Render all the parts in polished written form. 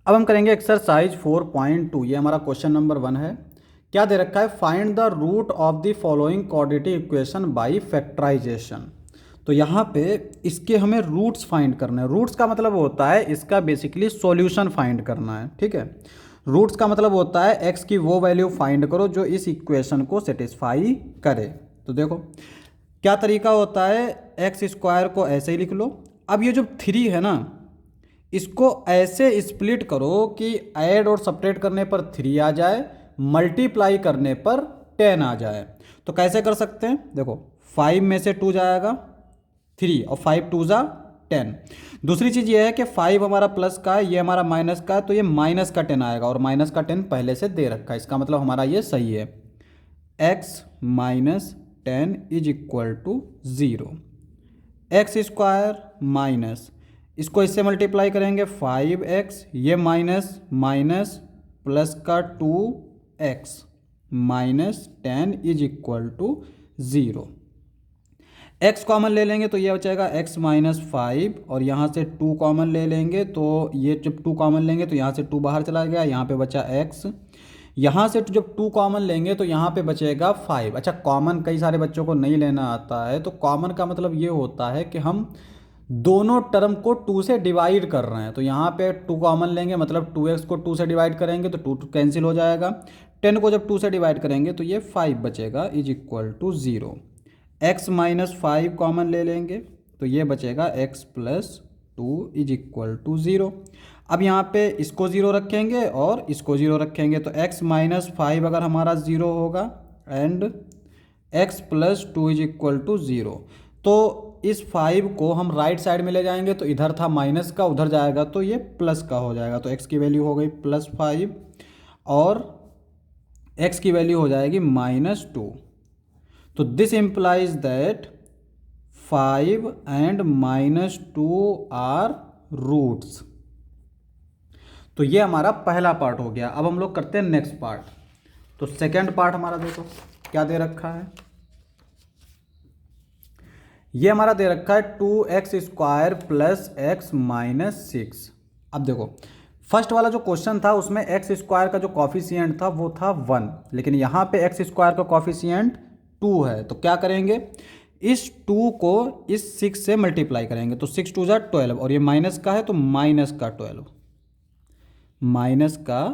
अब हम करेंगे एक्सरसाइज 4.2। ये हमारा क्वेश्चन नंबर 1 है। क्या दे रखा है? Find the root of the following quadratic equation by factorisation. तो यहाँ पे इसके हमें रूट्स फाइंड करना है। रूट्स का मतलब होता है इसका बेसिकली सॉल्यूशन फाइंड करना है, ठीक है। रूट्स का मतलब होता है एक्स की वो वैल्यू फाइंड करो जो इस इक्वेशन को सेटिस्फाई करे। तो देखो क्या तरीका होता है, एक्स स्क्वायर को ऐसे ही लिख लो। अब ये जो 3 है ना, इसको ऐसे स्प्लिट करो कि ऐड और सब्ट्रैक्ट करने पर 3 आ जाए, मल्टीप्लाई करने पर 10 आ जाए। तो कैसे कर सकते हैं? देखो 5 में से 2 जाएगा 3 और 5 2 जा 10। दूसरी चीज़ ये है कि 5 हमारा प्लस का है, ये हमारा माइनस का है, तो ये माइनस का 10 आएगा और माइनस का 10 पहले से दे रखा है, इसका मतलब हमारा ये सही है। X minus 10 is equal to 0। X square minus, इसको इससे मल्टीप्लाई करेंगे 5x, ये माइनस माइनस प्लस का 2x minus 10 is equal to 0। x common ले लेंगे तो ये बचेगा x माइनस 5 और यहाँ से 2 कॉमन ले लेंगे तो ये जब 2 कॉमन लेंगे तो यहाँ से 2 बाहर चला गया, यहाँ पे बचा x। यहाँ से जब 2 कॉमन लेंगे तो यहाँ पे बचेगा 5। अच्छा, कॉमन कई सारे बच्चों को नहीं लेना आता है, तो कॉमन का मतलब ये होता है कि हम दोनों टर्म को 2 से डिवाइड कर रहे हैं। तो यहाँ पे 2 कॉमन लेंगे मतलब 2x को 2 से डिवाइड करेंगे तो 2 कैंसिल हो जाएगा। 10 को जब 2 से डिवाइड करेंगे तो ये 5 बचेगा is equal to 0। x minus 5 common ले लेंगे तो ये बचेगा x plus 2 is equal to 0। अब यहाँ पे इसको 0 रखेंगे और इसको 0 रखेंगे तो x माइनस 5 अगर हमारा 0 होगा and x plus 2 is equal to 0। तो इस 5 को हम राइट साइड में ले जाएंगे तो इधर था माइनस का, उधर जाएगा तो ये प्लस का हो जाएगा। तो x की वैल्यू हो गई प्लस 5 और x की वैल्यू हो जाएगी माइनस 2। तो this implies that 5 and minus 2 are roots. तो ये हमारा पहला पार्ट हो गया। अब हम लोग करते हैं नेक्स्ट पार्ट। तो सेकेंड पार्ट हमारा देखो क्या दे रखा है। ये हमारा दे रखा है 2x square plus x minus 6। अब देखो फर्स्ट वाला जो क्वेश्चन था उसमें एक्स स्क्वायर का जो कॉफिशिएंट था वो था 1, लेकिन यहाँ पे एक्स स्क्वायर का कॉफिशिएंट 2 है। तो क्या करेंगे, इस 2 को इस 6 से मल्टीप्लाई करेंगे तो 6 2 जा 12 और ये माइनस का है तो माइनस का 12, माइनस का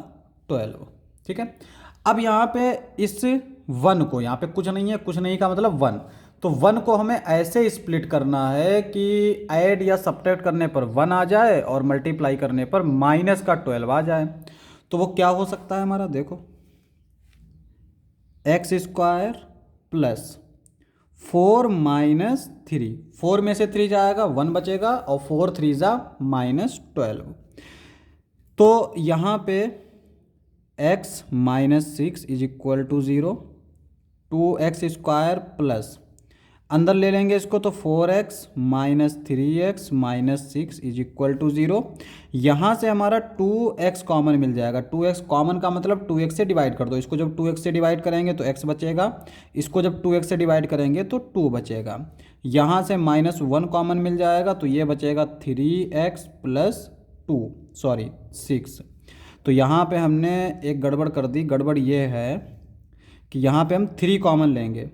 12, ठीक है। अब यहाँ पे इस 1 को, यहाँ पे कुछ नहीं है, कुछ नहीं का मतलब 1, तो 1 को हमें ऐसे स्प्लिट करना है कि ऐड या सब्ट्रैक्ट करने पर 1 आ जाए और मल्टीप्लाई करने पर माइनस का 12 आ जाए। तो वो क्या हो सकता है हमारा, देखो एक्स स्क्वायर प्लस 4 माइनस 3, 4 में से 3 जाएगा 1 बचेगा और 4 3 जा माइनस 12। तो यहाँ पे x minus 6 is equal to 0। 2x square plus अंदर ले लेंगे इसको तो 4x minus 3x minus 6 is equal to 0। यहाँ से हमारा 2x कॉमन मिल जाएगा। 2x कॉमन का मतलब 2x से डिवाइड कर दो। इसको जब 2x से डिवाइड करेंगे तो x बचेगा, इसको जब 2x से डिवाइड करेंगे तो 2 बचेगा। यहाँ से माइनस 1 कॉमन मिल जाएगा तो ये बचेगा 3x प्लस 2 सॉरी 6। तो यहाँ पे हमने एक गड़बड़ कर दी। गड़बड़ ये है कि यहाँ पे हम 3 कॉमन लेंगे,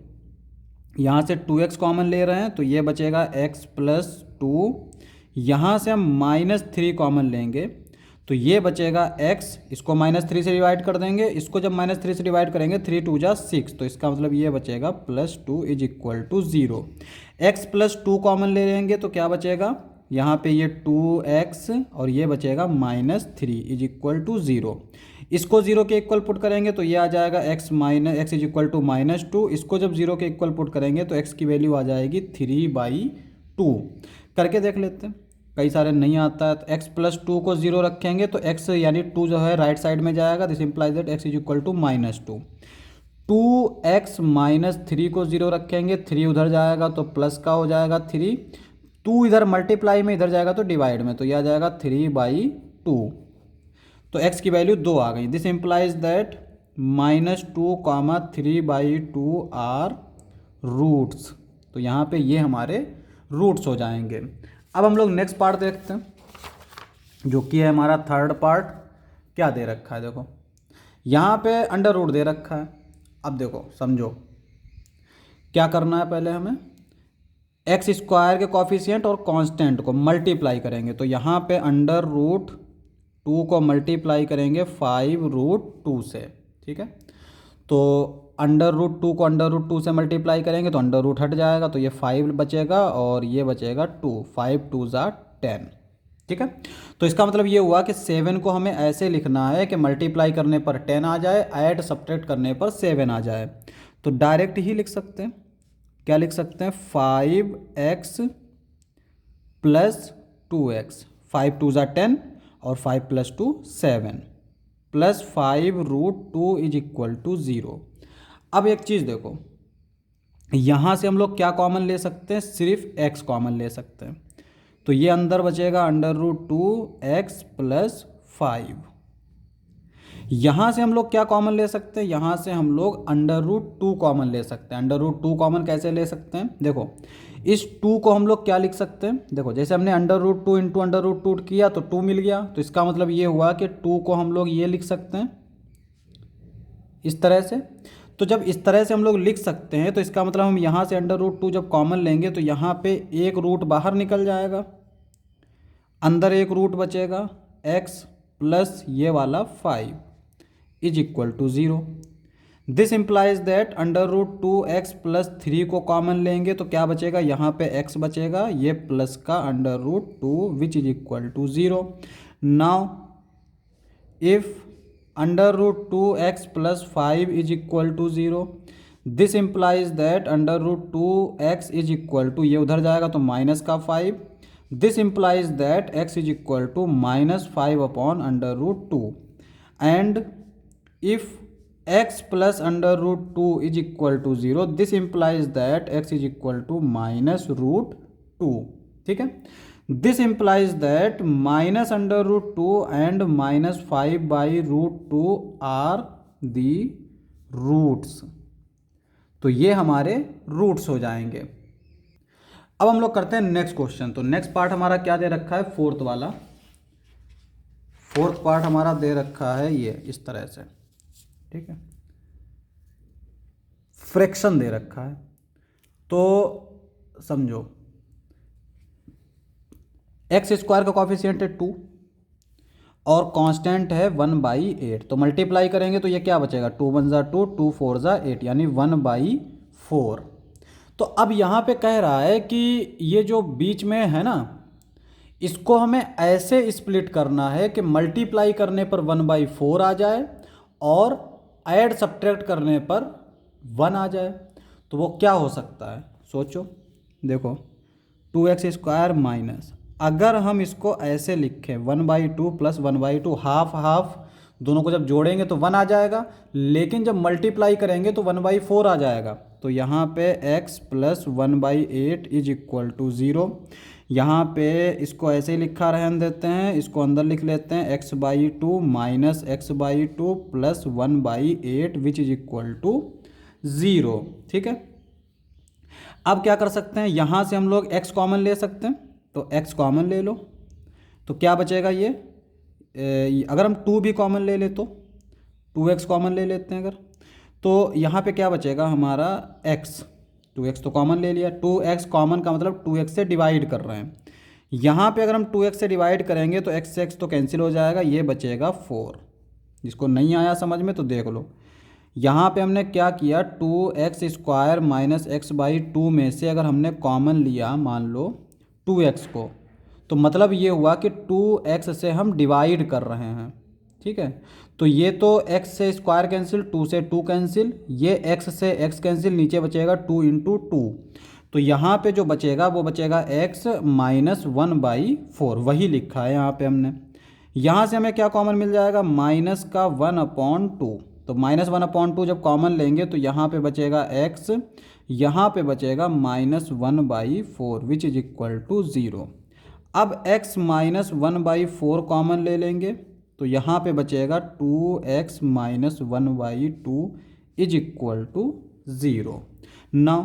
यहाँ से 2x कॉमन ले रहे हैं तो ये बचेगा x प्लस 2। यहाँ से हम माइनस 3 कॉमन लेंगे तो ये बचेगा x, इसको माइनस 3 से डिवाइड कर देंगे, इसको जब माइनस 3 से डिवाइड करेंगे 3 2 जा 6, तो इसका मतलब ये बचेगा plus 2 is equal to 0। x plus 2 common ले लेंगे तो क्या बचेगा, यहाँ पे ये 2x और ये बचेगा माइनस 3 इज इक्वल टू 0। इसको 0 के इक्वल पुट करेंगे तो ये आ जाएगा x minus x is equal to minus 2। इसको जब 0 के इक्वल पुट करेंगे तो x की वैल्यू आ जाएगी 3/2। करके देख लेते हैं, कई सारे नहीं आता है। तो x प्लस 2 को 0 रखेंगे तो x यानी 2 जो है राइट साइड में जाएगा, this implies that x is equal to minus 2। 2x minus 3 को 0 रखेंगे, 3 उधर जाएगा तो प्लस का हो जाएगा 3, 2 इधर मल्टीप्लाई में, इधर जाएगा तो डिवाइड में, तो यह आ जाएगा 3/2। तो x की वैल्यू 2 आ गई। This implies that minus 2 comma 3/2 are roots. तो यहाँ पे ये हमारे रूट्स हो जाएंगे। अब हम लोग नेक्स्ट पार्ट देखते हैं जो कि है हमारा थर्ड पार्ट। क्या दे रखा है, देखो यहाँ पे अंडर रूट दे रखा है। अब देखो समझो क्या करना है, पहले हमें एक्स स्क्वायर के कॉफिशिएंट और कांस्टेंट को मल्टीप्लाई करेंगे। तो यहाँ पे अंडर रूट 2 को मल्टीप्लाई करेंगे 5√2 से, ठीक है। तो अंडर रूट 2 को अंडर रूट 2 से मल्टीप्लाई करेंगे तो अंडर रूट हट जाएगा, तो ये 5 बचेगा और ये बचेगा 2, 5 2 ज़ा 10, ठीक है। तो इसका मतलब ये हुआ कि 7 को हमें ऐसे लिखना है कि मल्टीप्लाई करने पर 10 आ जाए, ऐड सब्ट्रैक्ट करने पर 7 आ जाए। तो डायरेक्ट ही लिख सकते हैं, क्या लिख सकते हैं, 5x प्लस 2x, 5 2 ज़ा 10 और 5 plus 2 7 plus 5√2 is equal to 0। अब एक चीज़ देखो, यहाँ से हम लोग क्या कॉमन ले सकते हैं, सिर्फ x कॉमन ले सकते हैं। तो ये अंदर बचेगा √2x प्लस 5। यहाँ से हम लोग क्या कॉमन ले सकते हैं, यहाँ से हम लोग √2 कॉमन ले सकते हैं। √2 कॉमन कैसे ले सकते हैं, देखो इस 2 को हम लोग क्या लिख सकते हैं, देखो जैसे हमने √2 इंटू √2 किया तो 2 मिल गया। तो इसका मतलब ये हुआ कि 2 को हम लोग ये लिख सकते हैं इस तरह से। तो जब इस तरह से हम लोग लिख सकते हैं तो इसका मतलब हम यहाँ से √2 जब कॉमन लेंगे तो यहाँ पे एक रूट बाहर निकल जाएगा, अंदर एक रूट बचेगा x प्लस ये वाला 5 is equal to 0। This implies that √2x plus 3 को कॉमन लेंगे तो क्या बचेगा, यहाँ पे x बचेगा, ये प्लस का √2 which is equal to 0। Now if √2x plus 5 is equal to 0, this implies that √2x is equal to, ये उधर जाएगा तो माइनस का 5, this implies that x is equal to -5 upon √2 and if x plus √2 is equal to 0, this implies that x is equal to -√2, ठीक है। This implies that -√2 and -5/√2 are the roots. तो ये हमारे रूट्स हो जाएंगे। अब हम लोग करते हैं नेक्स्ट क्वेश्चन। तो नेक्स्ट पार्ट हमारा क्या दे रखा है, फोर्थ वाला, फोर्थ पार्ट हमारा दे रखा है ये इस तरह से, ठीक है। फ्रैक्शन दे रखा है, तो समझो एक्स स्क्वायर का कॉफिशिएंट है 2 और कांस्टेंट है 1/8। तो मल्टीप्लाई करेंगे तो ये क्या बचेगा, 2 1 ज़ा 2, 2 4 ज़ा 8 यानी 1/4। तो अब यहाँ पे कह रहा है कि ये जो बीच में है ना, इसको हमें ऐसे स्प्लिट करना है कि मल्टीप्लाई करने पर 1/4 आ जाए और ऐड सब्ट्रैक्ट करने पर 1 आ जाए। तो वो क्या हो सकता है, सोचो, देखो 2x स्क्वायर माइनस, अगर हम इसको ऐसे लिखें 1/2 प्लस 1/2, हाफ हाफ दोनों को जब जोड़ेंगे तो 1 आ जाएगा, लेकिन जब मल्टीप्लाई करेंगे तो 1/4 आ जाएगा। तो यहाँ पे x plus 1/8 is equal to 0। यहाँ पे इसको ऐसे ही लिखा रहने देते हैं, इसको अंदर लिख लेते हैं x/2 minus x/2 plus 1/8 which is equal to 0, ठीक है। अब क्या कर सकते हैं, यहाँ से हम लोग x कॉमन ले सकते हैं, तो x कॉमन ले लो तो क्या बचेगा, ये अगर हम 2 भी कॉमन ले ले तो 2x कॉमन ले लेते हैं अगर, तो यहाँ पे क्या बचेगा हमारा x, 2x तो कॉमन ले लिया, 2x कॉमन का मतलब 2x से डिवाइड कर रहे हैं। यहाँ पे अगर हम 2x से डिवाइड करेंगे तो x से x तो कैंसिल हो जाएगा, ये बचेगा 4। जिसको नहीं आया समझ में तो देख लो, यहाँ पे हमने क्या किया, 2x स्क्वायर माइनस x/2 में से अगर हमने कॉमन लिया मान लो 2x को, तो मतलब ये हुआ कि 2x से हम डिवाइड कर रहे हैं, ठीक है। तो ये तो x से स्क्वायर कैंसिल, 2 से 2 कैंसिल, ये x से x कैंसिल, नीचे बचेगा 2 × 2। तो यहाँ पे जो बचेगा वो बचेगा x माइनस 1/4, वही लिखा है यहाँ पे हमने। यहाँ से हमें क्या कॉमन मिल जाएगा, माइनस का 1/2। तो -1/2 जब कॉमन लेंगे तो यहाँ पे बचेगा x, यहाँ पे बचेगा -1/4 विच इज इक्वल टू 0। अब x माइनस 1/4 कॉमन ले लेंगे तो यहाँ पे बचेगा 2x minus 1/2 is equal to 0। Now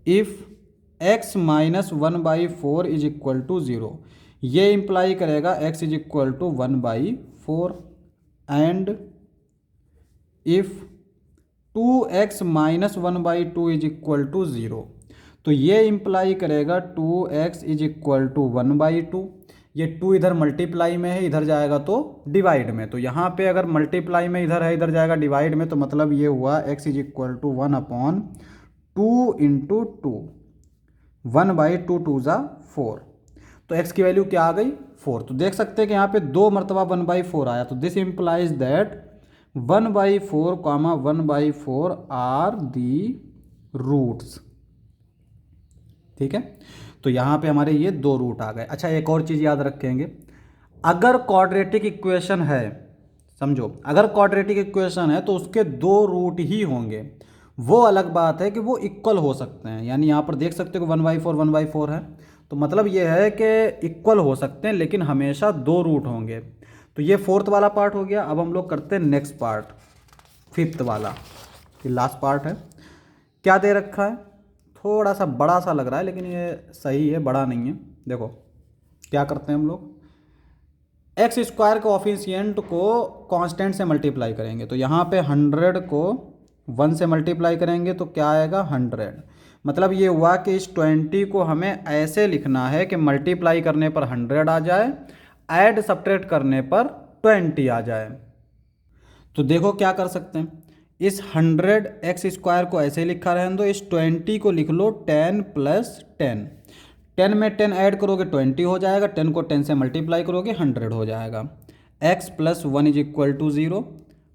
if x minus 1/4 is equal to 0, ये इम्प्लाई करेगा x is equal to 1/4 and if 2x minus 1/2 is equal to 0, तो ये इम्प्लाई करेगा 2x इज इक्वल टू 1/2। ये 2 इधर मल्टीप्लाई में है, इधर जाएगा तो डिवाइड में, तो यहाँ पे अगर मल्टीप्लाई में इधर है, इधर जाएगा डिवाइड में, तो मतलब ये हुआ x is equal to 1/2 into 2, 1/2 2 ज़ा 4, तो x की वैल्यू क्या आ गई 4। तो देख सकते हैं कि यहाँ पे 2 मरतबा 1/4 आया, तो this implies that 1/4 comma 1/4 are the roots. ठीक है, तो यहाँ पे हमारे ये 2 रूट आ गए। अच्छा, एक और चीज़ याद रखेंगे, अगर क्वाड्रेटिक इक्वेशन है, समझो अगर क्वाड्रेटिक इक्वेशन है तो उसके 2 रूट ही होंगे। वो अलग बात है कि वो इक्वल हो सकते हैं, यानी यहाँ पर देख सकते हो कि 1/4 1/4 है, तो मतलब ये है कि इक्वल हो सकते हैं लेकिन हमेशा 2 रूट होंगे। तो ये 4th वाला पार्ट हो गया। अब हम लोग करते हैं नेक्स्ट पार्ट, 5th वाला, ये लास्ट पार्ट है। क्या दे रखा है, थोड़ा सा बड़ा सा लग रहा है लेकिन ये सही है, बड़ा नहीं है। देखो क्या करते हैं हम लोग, एक्स स्क्वायर के ऑफिशिएंट को कांस्टेंट से मल्टीप्लाई करेंगे, तो यहाँ पे 100 को 1 से मल्टीप्लाई करेंगे तो क्या आएगा 100। मतलब ये हुआ कि इस 20 को हमें ऐसे लिखना है कि मल्टीप्लाई करने पर 100 आ जाए, ऐड सब्ट्रैक्ट करने पर 20 आ जाए। तो देखो क्या कर सकते हैं, इस 100 एक्स स्क्वायर को ऐसे लिखा रहने दो, इस 20 को लिख लो 10 प्लस 10, 10 में 10 ऐड करोगे 20 हो जाएगा, 10 को 10 से मल्टीप्लाई करोगे 100 हो जाएगा। x plus 1 is equal to 0,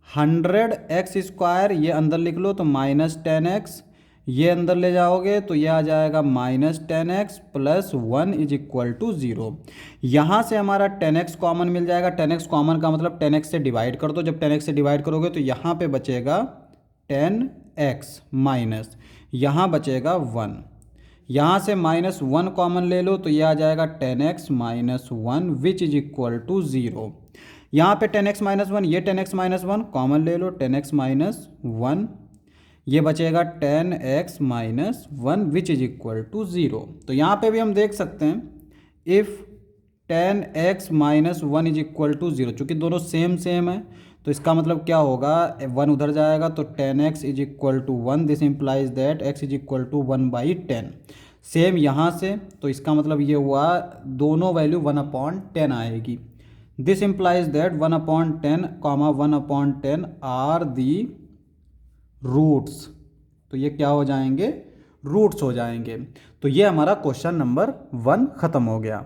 100 x square ये अंदर लिख लो तो -10x, ये अंदर ले जाओगे तो ये आ जाएगा -10x plus 1 is equal to 0। यहाँ से हमारा 10x कॉमन मिल जाएगा, 10x कॉमन का मतलब 10x से डिवाइड कर दो, जब 10x से डिवाइड करोगे तो यहाँ पे बचेगा 10x माइनस यहाँ बचेगा 1, यहाँ से -1 कॉमन ले लो तो ये आ जाएगा 10x minus 1 which is equal to 0। यहाँ पे 10x माइनस 1, ये 10x माइनस 1 कॉमन ले लो, 10x माइनस 1, ये बचेगा 10x minus 1 which is equal to 0। तो यहाँ पे भी हम देख सकते हैं if 10x minus 1 is equal to 0, चूँकि दोनों सेम है तो इसका मतलब क्या होगा, 1 उधर जाएगा तो 10x is equal to 1, this implies that x is equal to 1/10। Same यहाँ से, तो इसका मतलब ये हुआ दोनों वैल्यू 1/10 आएगी। This implies that 1/10 comma 1/10 are the roots, तो ये क्या हो जाएंगे, रूट्स हो जाएंगे। तो ये हमारा क्वेश्चन नंबर 1 ख़त्म हो गया।